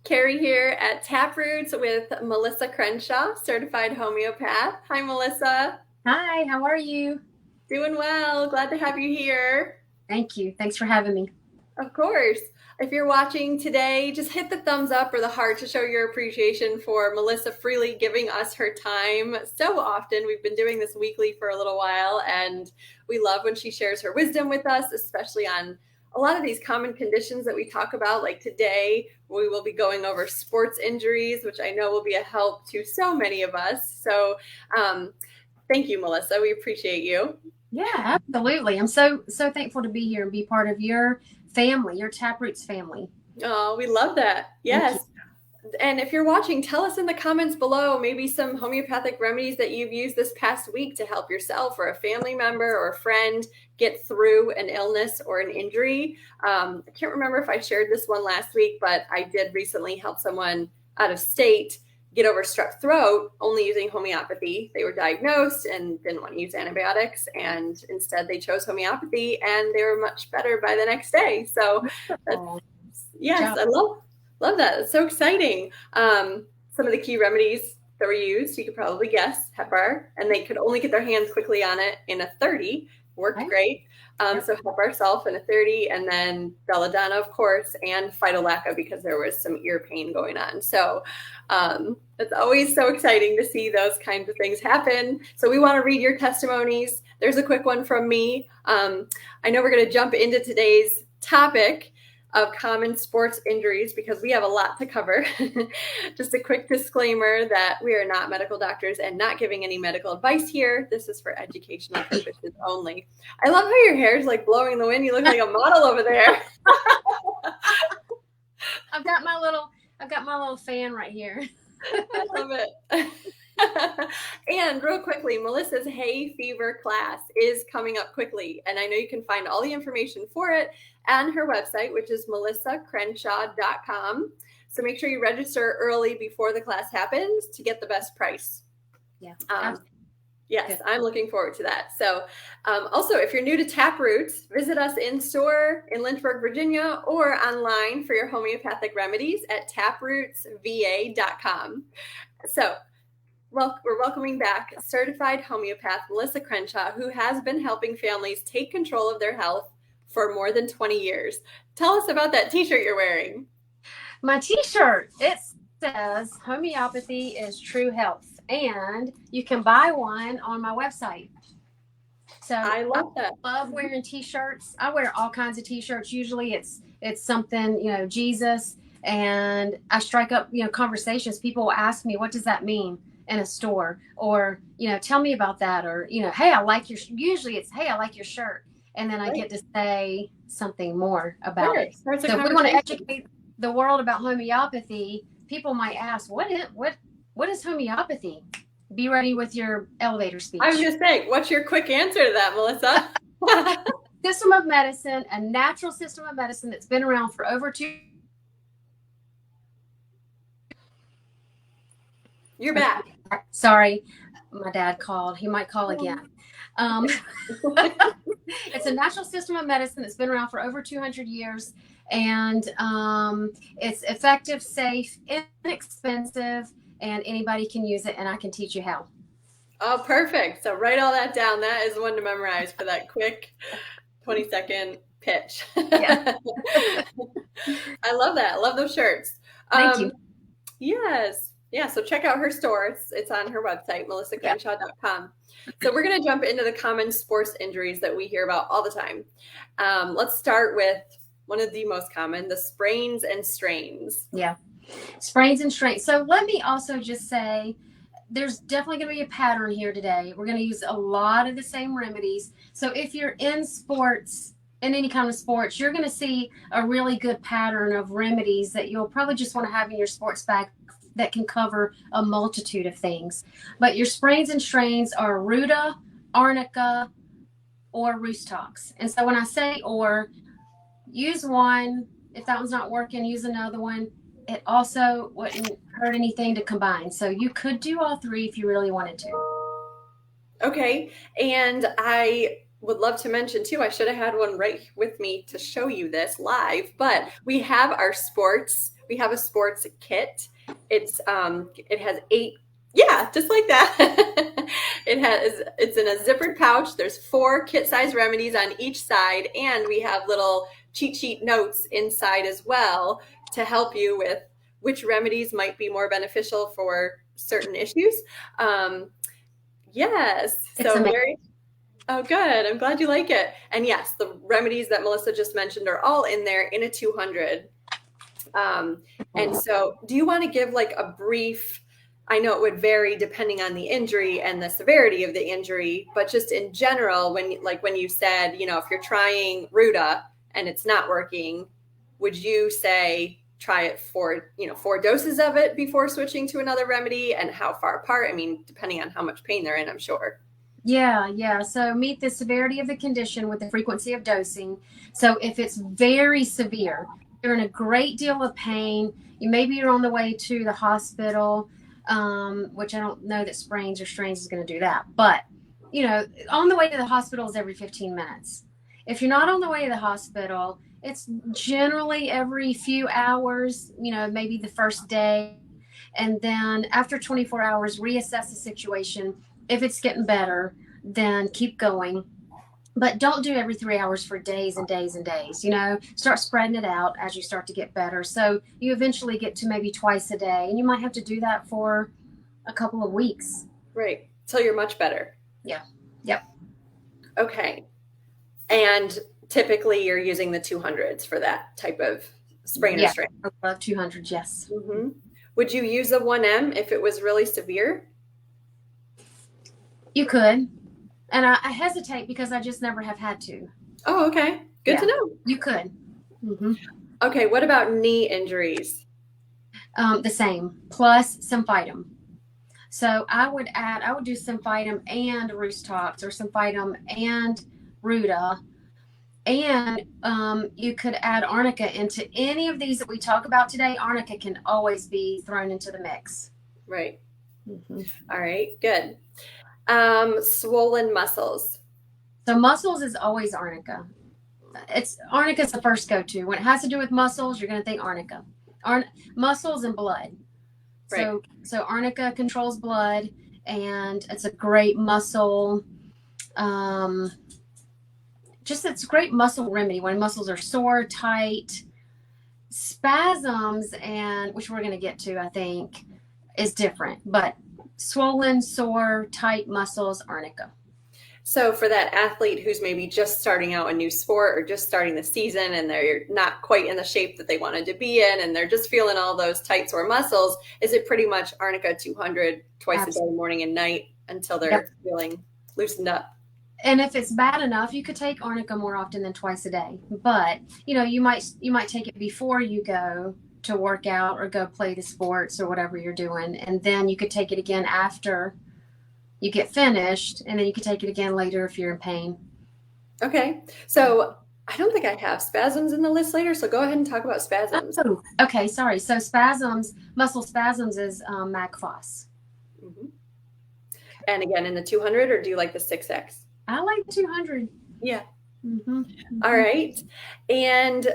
Carrie here at Taproots with Melissa Crenshaw, Certified Homeopath. Hi, Melissa. Hi, how are you? Doing well. Glad to have you here. Thank you. Thanks for having me. Of course. If you're watching today, just hit the thumbs up or the heart to show your appreciation for Melissa freely giving us her time so often. We've been doing this weekly for a little while, and we love when she shares her wisdom with us, especially on a lot of these common conditions that we talk about. Like today, we will be going over sports injuries, which I know will be a help to so many of us. So thank you, Melissa. We appreciate you. Yeah, absolutely. I'm so thankful to be here and be part of your family, your Taproots family. Oh, we love that. Thank you. Yes. And if you're watching, tell us in the comments below maybe some homeopathic remedies that you've used this past week to help yourself or a family member or a friend get through an illness or an injury. I can't remember if I shared this one last week, but I did recently help someone out of state get over strep throat only using homeopathy. They were diagnosed and didn't want to use antibiotics, and instead they chose homeopathy, and they were much better by the next day. So yes, I love that. It's so exciting. Some of the key remedies that were used, you could probably guess, Hepar, and they could only get their hands quickly on it in a 30. Worked great. So Hepar sulph in a 30, and then Belladonna, of course, and Phytolacca because there was some ear pain going on. So it's always so exciting to see those kinds of things happen. So we want to read your testimonies. There's a quick one from me. I know we're going to jump into today's topic of common sports injuries because we have a lot to cover. Just a quick disclaimer that we are not medical doctors and not giving any medical advice here. This is for educational purposes only. I love how your hair is like blowing in the wind. You look like a model over there. I've got my little fan right here. I love it. And real quickly, Melissa's hay fever class is coming up quickly, and I know you can find all the information for it on her website, which is melissacrenshaw.com. So make sure you register early before the class happens to get the best price. Yeah. Yes, I'm looking forward to that. So also, if you're new to Taproots, visit us in store in Lynchburg, Virginia, or online for your homeopathic remedies at taprootsva.com. So we're welcoming back Certified Homeopath Melissa Crenshaw, who has been helping families take control of their health for more than 20 years. Tell us about that t-shirt you're wearing. My t-shirt, it says homeopathy is true health, and you can buy one on my website. So I love that. I love wearing t-shirts. I wear all kinds of t-shirts. Usually it's something, Jesus, and I strike up, conversations. People will ask me, what does that mean in a store? Or, tell me about that. Or, hey, I like your, usually it's, hey, I like your shirt. And then I get to say something more about it. So if we want to educate the world about homeopathy, people might ask, what is homeopathy? Be ready with your elevator speech. I was just saying, what's your quick answer to that, Melissa? System of medicine, a natural system of medicine that's been around for over 2. You're back. Sorry, my dad called. He might call again. It's a natural system of medicine that's been around for over 200 years, and it's effective, safe, inexpensive, and anybody can use it, and I can teach you how. Oh, perfect. So write all that down. That is one to memorize for that quick 20-second pitch. Yeah. I love that. I love those shirts. Thank you. Yes. Yeah, so check out her store. It's on her website, melissacrenshaw.com. So we're going to jump into the common sports injuries that we hear about all the time. Let's start with one of the most common, the sprains and strains. Yeah, sprains and strains. So let me also just say there's definitely going to be a pattern here today. We're going to use a lot of the same remedies. So if you're in sports, in any kind of sports, you're going to see a really good pattern of remedies that you'll probably just want to have in your sports bag that can cover a multitude of things. But your sprains and strains are Ruta, Arnica, or Rhus. And so when I say or, use one. If that one's not working, use another one. It also wouldn't hurt anything to combine. So you could do all three if you really wanted to. Okay. And I would love to mention too, I should have had one right with me to show you this live, but we have our sports we have a sports kit. It has 8, yeah, just like that. It's in a zippered pouch. There's 4 kit-size remedies on each side, and we have little cheat sheet notes inside as well to help you with which remedies might be more beneficial for certain issues. Yes, It's so amazing. very. Oh, good. I'm glad you like it. And yes, the remedies that Melissa just mentioned are all in there in a 200. And so do you want to give like a brief, I know it would vary depending on the injury and the severity of the injury, but just in general, when you said, if you're trying Ruta and it's not working, would you say try it for, 4 doses of it before switching to another remedy, and how far apart? I mean, depending on how much pain they're in, I'm sure. Yeah. So meet the severity of the condition with the frequency of dosing. So if it's very severe, you're in a great deal of pain, maybe you're on the way to the hospital, which I don't know that Sprains or Strains is going to do that. But, on the way to the hospital is every 15 minutes. If you're not on the way to the hospital, it's generally every few hours, maybe the first day. And then after 24 hours, reassess the situation. If it's getting better, then keep going. But don't do every 3 hours for days and days and days. Start spreading it out as you start to get better. So you eventually get to maybe twice a day, and you might have to do that for a couple of weeks. Right. Till you're much better. Yeah. Yep. Okay. And typically you're using the 200s for that type of sprain or strain. Above 200, yes. Mm-hmm. Would you use a 1M if it was really severe? You could. And I hesitate because I just never have had to. Oh, okay. Good to know. You could. Mm-hmm. Okay. What about knee injuries? The same, plus Symphytum. So I would do Symphytum and Rhus tox, or Symphytum and Ruta. And you could add Arnica into any of these that we talk about today. Arnica can always be thrown into the mix. Right. Mm-hmm. All right. Good. Swollen muscles. So muscles is always Arnica. Arnica's the first go-to. When it has to do with muscles, you're going to think Arnica. Muscles and blood. Right. So Arnica controls blood, and it's a great muscle. It's a great muscle remedy when muscles are sore, tight. Spasms, and which we're going to get to, I think, is different. But swollen, sore, tight muscles, Arnica. So for that athlete who's maybe just starting out a new sport or just starting the season, and they're not quite in the shape that they wanted to be in, and they're just feeling all those tight, sore muscles, is it pretty much Arnica 200 twice Absolutely. A day, morning and night, until they're feeling loosened up? And if it's bad enough, you could take Arnica more often than twice a day. But, you might take it before you go to work out or go play the sports or whatever you're doing. And then you could take it again after you get finished, and then you could take it again later if you're in pain. Okay. So I don't think I have spasms in the list later, so go ahead and talk about spasms. Oh, okay. Sorry. So muscle spasms is MagFos. Mm-hmm. And again, in the 200, or do you like the 6X? I like 200. Yeah. Mm-hmm. All right. And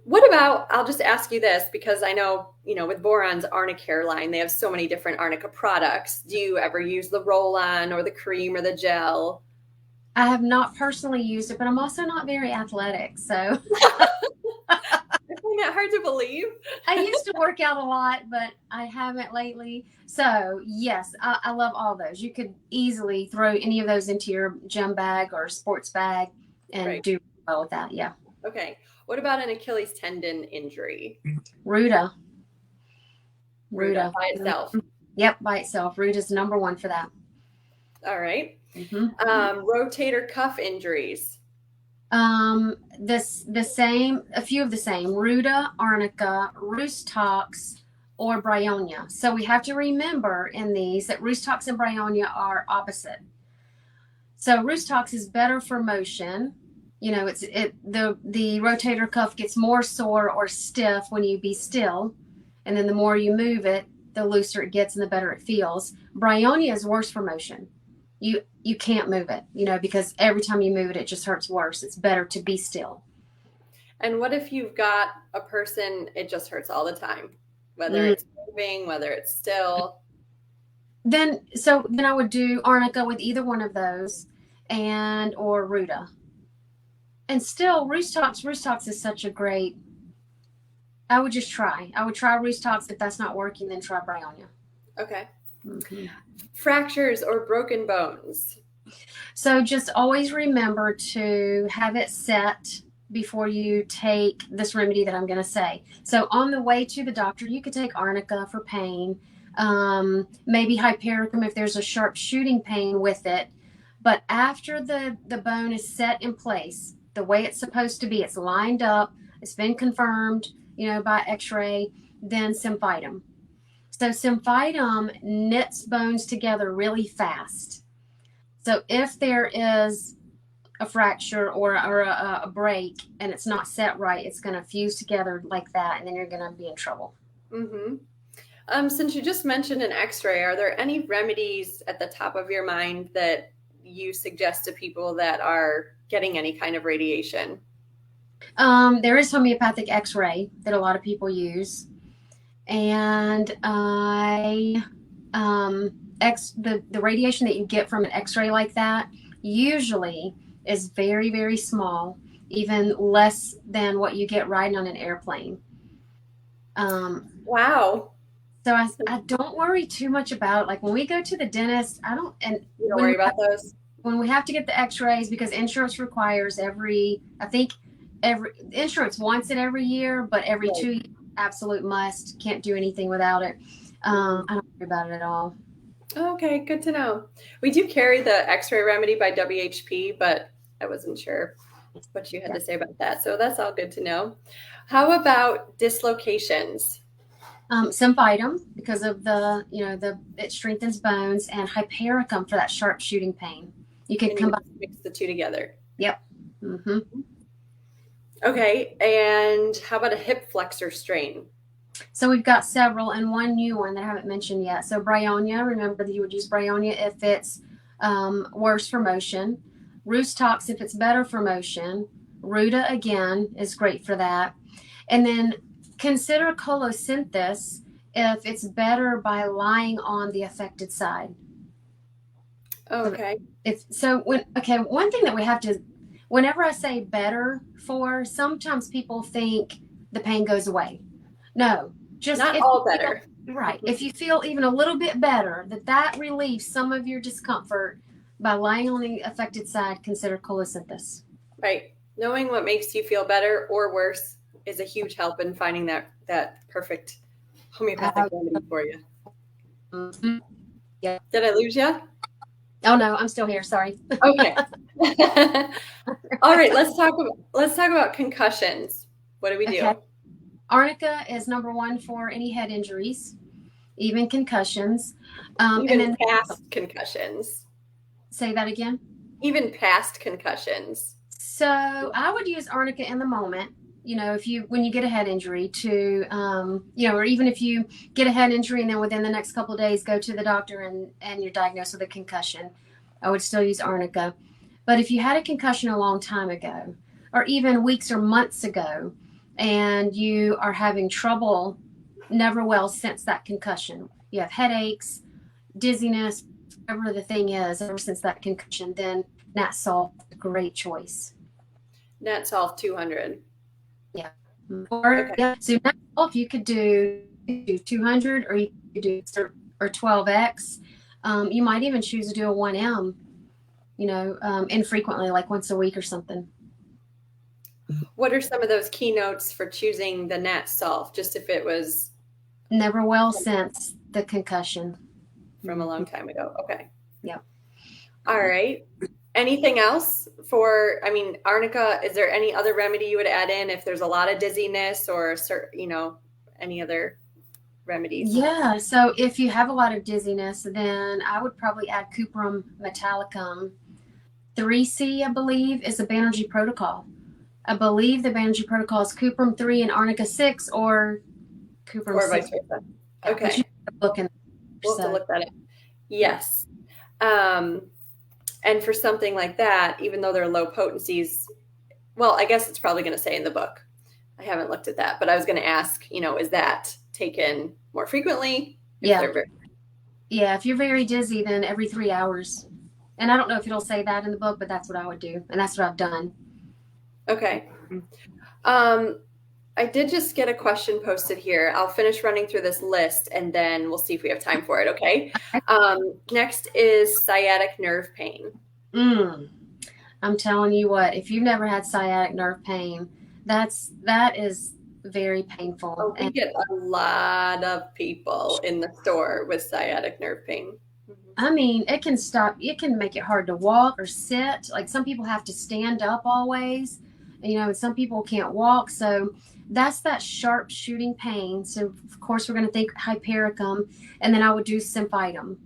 what about, I'll just ask you this, because I know, with Boron's Arnicare line, they have so many different Arnica products. Do you ever use the roll-on or the cream or the gel? I have not personally used it, but I'm also not very athletic, so. I find that hard to believe. I used to work out a lot, but I haven't lately. So yes, I love all those. You could easily throw any of those into your gym bag or sports bag and do well with that. Yeah. Okay. What about an Achilles tendon injury? Ruta by itself. Yep, by itself. Ruta's number 1 for that. All right. Mm-hmm. Rotator cuff injuries. The same, a few of the same: Ruta, Arnica, Rhus tox, or Bryonia. So we have to remember in these that Rhus tox and Bryonia are opposite. So Rhus tox is better for motion. The rotator cuff gets more sore or stiff when you be still, and then the more you move it, the looser it gets and the better it feels. Bryonia is worse for motion. You can't move it, because every time you move it, it just hurts worse. It's better to be still. And what if you've got a person, it just hurts all the time, whether it's moving, whether it's still? Then I would do Arnica with either one of those, and or Ruta. And still, Rhus tox is such a great. I would just try. I would try Rhus tox. If that's not working, then try Bryonia. Okay. Fractures or broken bones. So just always remember to have it set before you take this remedy that I'm going to say. So on the way to the doctor, you could take Arnica for pain, maybe Hypericum if there's a sharp shooting pain with it. But after the bone is set in place, the way it's supposed to be, it's lined up, it's been confirmed, by x-ray, then Symphytum. So Symphytum knits bones together really fast. So if there is a fracture or a break and it's not set right, it's going to fuse together like that, and then you're going to be in trouble. Since you just mentioned an x-ray, are there any remedies at the top of your mind that you suggest to people that are getting any kind of radiation? There is homeopathic x-ray that a lot of people use. And the radiation that you get from an x-ray like that usually is very, very small, even less than what you get riding on an airplane. Wow. So I don't worry too much about it. Like when we go to the dentist, you don't worry about those? When we have to get the x-rays, because insurance requires insurance wants it every year, but every 2 years, absolute must. Can't do anything without it. I don't worry about it at all. Okay, good to know. We do carry the x-ray remedy by WHP, but I wasn't sure what you had to say about that. So that's all good to know. How about dislocations? Symphytum, because of it strengthens bones, and Hypericum for that sharp shooting pain. You can mix the two together. Yep. Mm-hmm. Okay, and how about a hip flexor strain? So we've got several, and one new one that I haven't mentioned yet. So Bryonia, remember that you would use Bryonia if it's worse for motion. Rhus tox if it's better for motion. Ruta, again, is great for that. And then consider Colosynthis if it's better by lying on the affected side. Okay. One thing that we have to, whenever I say better for, sometimes people think the pain goes away. No, just not all better. Right. If you feel even a little bit better, that relieves some of your discomfort by lying on the affected side, consider Colosynthis. Right. Knowing what makes you feel better or worse is a huge help in finding that perfect homeopathic remedy for you. Mm-hmm. Yeah. Did I lose you? Oh no, I'm still here. Sorry. Okay. All right. Let's talk about concussions. What do we do? Okay. Arnica is number one for any head injuries, even concussions. Even past concussions. Say that again. Even past concussions. So I would use Arnica in the moment. When you get a head injury or even if you get a head injury and then within the next couple of days go to the doctor and you're diagnosed with a concussion, I would still use Arnica. But if you had a concussion a long time ago, or even weeks or months ago, and you are having trouble never well since that concussion, you have headaches, dizziness, whatever the thing is, ever since that concussion, then Nat sulph is a great choice. Nat sulph 200. Yeah. So Nat sulph you could do 200, or you could do 12x. You might even choose to do a 1M, infrequently, like once a week or something. What are some of those keynotes for choosing the Nat sulph, just if it was never well since the concussion from a long time ago? Okay. Yeah. All right. Anything else Arnica, is there any other remedy you would add in if there's a lot of dizziness or, any other remedies? Yeah. So if you have a lot of dizziness, then I would probably add Cuprum metallicum. 3C, I believe, is a Banerjee protocol. I believe the Banerjee protocol is Cuprum 3 and Arnica 6, or Cuprum 6. Vice versa. Okay. We'll have to look that up. Yes. And for something like that, even though they're low potencies, well, I guess it's probably going to say in the book, I haven't looked at that, but I was going to ask, is that taken more frequently? Yeah. Yeah. If you're very dizzy, then every 3 hours. And I don't know if it'll say that in the book, but that's what I would do. And that's what I've done. Okay. I did just get a question posted here. I'll finish running through this list and then we'll see if we have time for it. Okay. Next is sciatic nerve pain. I'm telling you what, if you've never had sciatic nerve pain, that is very painful. Oh, we get a lot of people in the store with sciatic nerve pain. I mean, it can make it hard to walk or sit. Like some people have to stand up always, and some people can't walk. So that's that sharp shooting pain. So of course we're going to think hypericum, and then I would do symphytum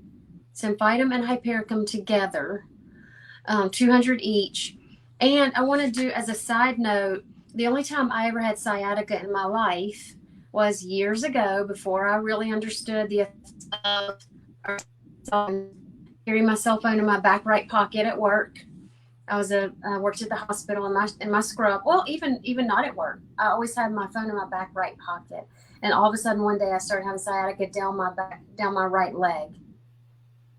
and hypericum together, 200 each. And I want to do, as a side note, the only time I ever had sciatica in my life was years ago, before I really understood the effects of carrying my cell phone in my back right pocket at work. I worked at the hospital in my scrub. Well, even not at work, I always had my phone in my back right pocket. And all of a sudden, one day, I started having sciatica down my right leg.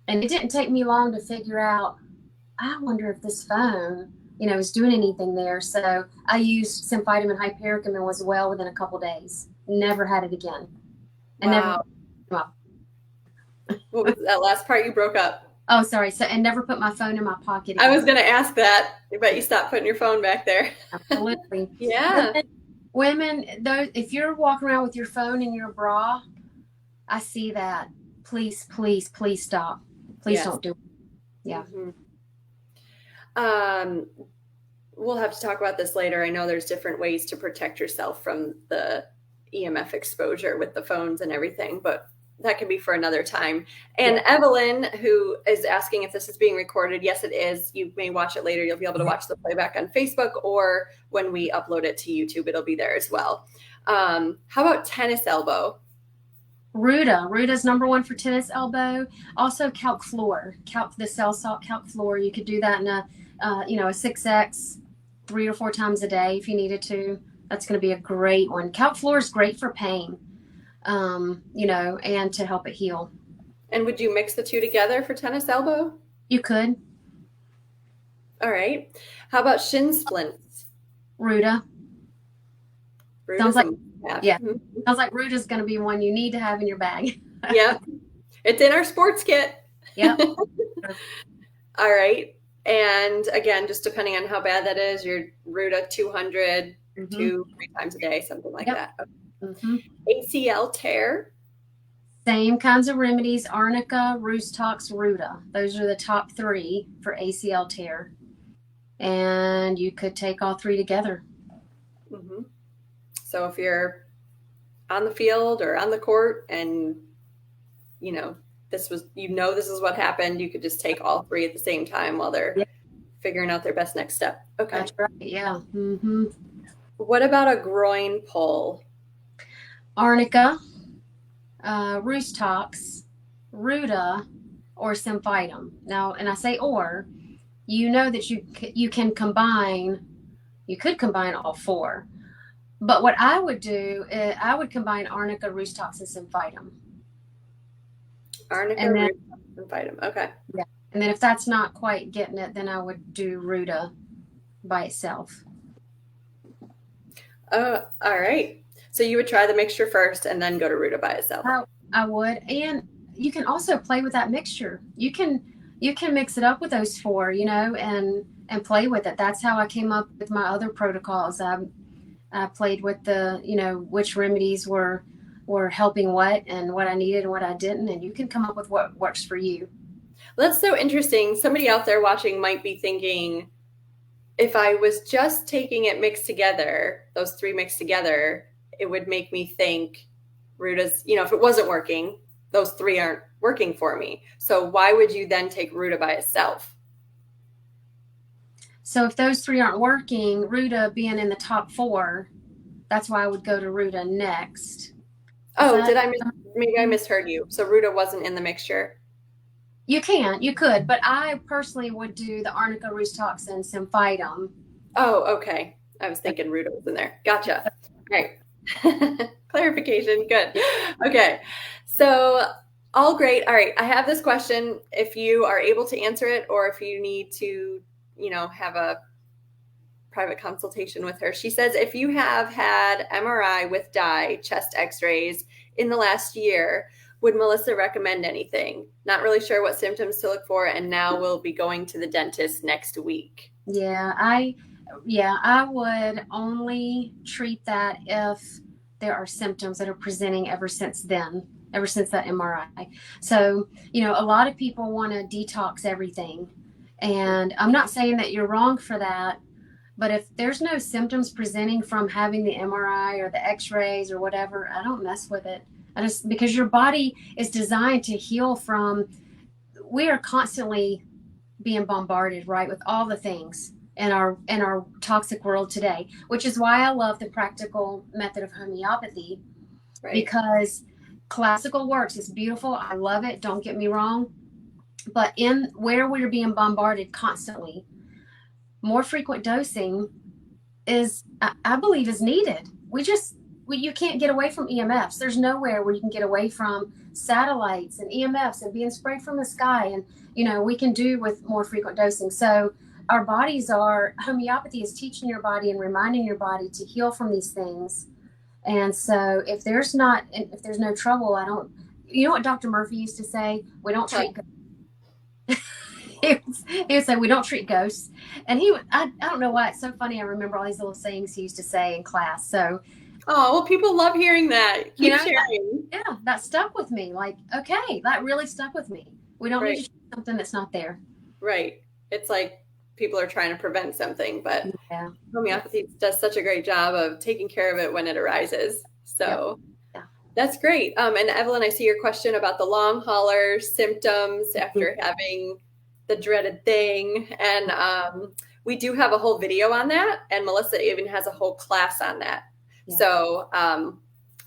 And it didn't take me long to figure out, I wonder if this phone, is doing anything there. So I used symphytum and hypericum and was well within a couple days. Never had it again. And wow. What was that last part? You broke up. Oh, sorry. So, and never put my phone in my pocket again. I was going to ask that, but you stopped putting your phone back there. Absolutely. Yeah. Women, if you're walking around with your phone in your bra, I see that. Please stop. Please don't do it. Yeah. Mm-hmm. We'll have to talk about this later. I know there's different ways to protect yourself from the EMF exposure with the phones and everything, but that can be for another time. And Evelyn, who is asking if this is being recorded, yes, it is. You may watch it later. You'll be able to watch the playback on Facebook, or when we upload it to YouTube, it'll be there as well. How about tennis elbow? Ruta's number one for tennis elbow. Also calc floor, the cell salt calc floor. You could do that in a 6X 3 or 4 times a day if you needed to. That's going to be a great one. Calc floor is great for pain, and to help it heal. And would you mix the two together for tennis elbow? You could. All right. How about shin splints? Ruta. Sounds like Sounds like Ruta's going to be one you need to have in your bag. Yep. It's in our sports kit. Yep. All right. And again, just depending on how bad that is, your Ruta 200, 2-3 times a day, something like that. Okay. ACL tear. Same kinds of remedies: Arnica, Rhus, Ruta. Those are the top 3 for ACL tear. And you could take all 3 together. Mm-hmm. So if you're on the field or on the court and, this is what happened, you could just take all 3 at the same time while they're figuring out their best next step. Okay. That's right. Yeah. Mm-hmm. What about a groin pull? Arnica, Rhus, Ruta, or symphytum. Now, and I say or, that you can combine. You could combine all 4. But what I would do is I would combine Arnica, Rhus, and symphytum. Arnica, Rhus, symphytum. Okay. Yeah. And then if that's not quite getting it, then I would do Ruta by itself. All right. So you would try the mixture first and then go to Ruta by itself. I would. And you can also play with that mixture. You can mix it up with those 4, and play with it. That's how I came up with my other protocols. I played with the, which remedies were helping what and what I needed and what I didn't. And you can come up with what works for you. Well, that's so interesting. Somebody out there watching might be thinking, if I was just taking it mixed together, those 3 mixed together, it would make me think Ruta's, if it wasn't working, those 3 aren't working for me. So why would you then take Ruta by itself? So if those 3 aren't working, Ruta being in the top 4, that's why I would go to Ruta next. Maybe I misheard you. So Ruta wasn't in the mixture? You could, but I personally would do the Arnica, Rhus, and symphytum. Oh, okay. I was thinking Ruta was in there. Gotcha. Right. Clarification. Good. Okay. So, all great. All right. I have this question. If you are able to answer it, or if you need to, have a private consultation with her. She says, if you have had MRI with dye, chest x-rays in the last year, would Melissa recommend anything? Not really sure what symptoms to look for, and now we'll be going to the dentist next week. Yeah, I would only treat that if there are symptoms that are presenting ever since then, ever since that MRI. So, a lot of people want to detox everything. And I'm not saying that you're wrong for that, but if there's no symptoms presenting from having the MRI or the x-rays or whatever, I don't mess with it. Because your body is designed to heal from, we are constantly being bombarded, right, with all the things in our toxic world today, which is why I love the practical method of homeopathy, right? Because classical works. It's beautiful. I love it. Don't get me wrong. But in where we're being bombarded constantly, more frequent dosing is, I believe, is needed. You can't get away from EMFs. There's nowhere where you can get away from satellites and EMFs and being sprayed from the sky. And, we can do with more frequent dosing. So our bodies homeopathy is teaching your body and reminding your body to heal from these things. And so if there's no trouble, you know what Dr. Murphy used to say? We don't treat ghosts. He would say, we don't treat ghosts. And I don't know why it's so funny. I remember all these little sayings he used to say in class. So, oh, well, people love hearing that. Keep sharing. That stuck with me. Like, okay, that really stuck with me. We don't need to treat something that's not there. Right. It's like people are trying to prevent something, but homeopathy does such a great job of taking care of it when it arises. So that's great. And Evelyn, I see your question about the long hauler symptoms after having the dreaded thing. And we do have a whole video on that. And Melissa even has a whole class on that. Yeah. So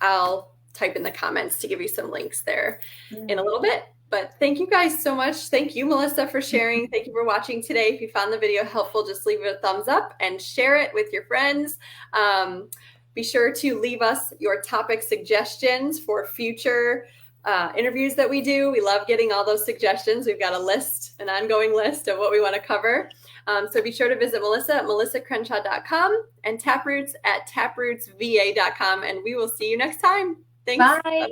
I'll type in the comments to give you some links there in a little bit. But thank you guys so much. Thank you, Melissa, for sharing. Thank you for watching today. If you found the video helpful, just leave it a thumbs up and share it with your friends. Be sure to leave us your topic suggestions for future interviews that we do. We love getting all those suggestions. We've got an ongoing list of what we want to cover. So be sure to visit Melissa at melissacrenshaw.com and Taproots at taprootsva.com. And we will see you next time. Thanks. Bye.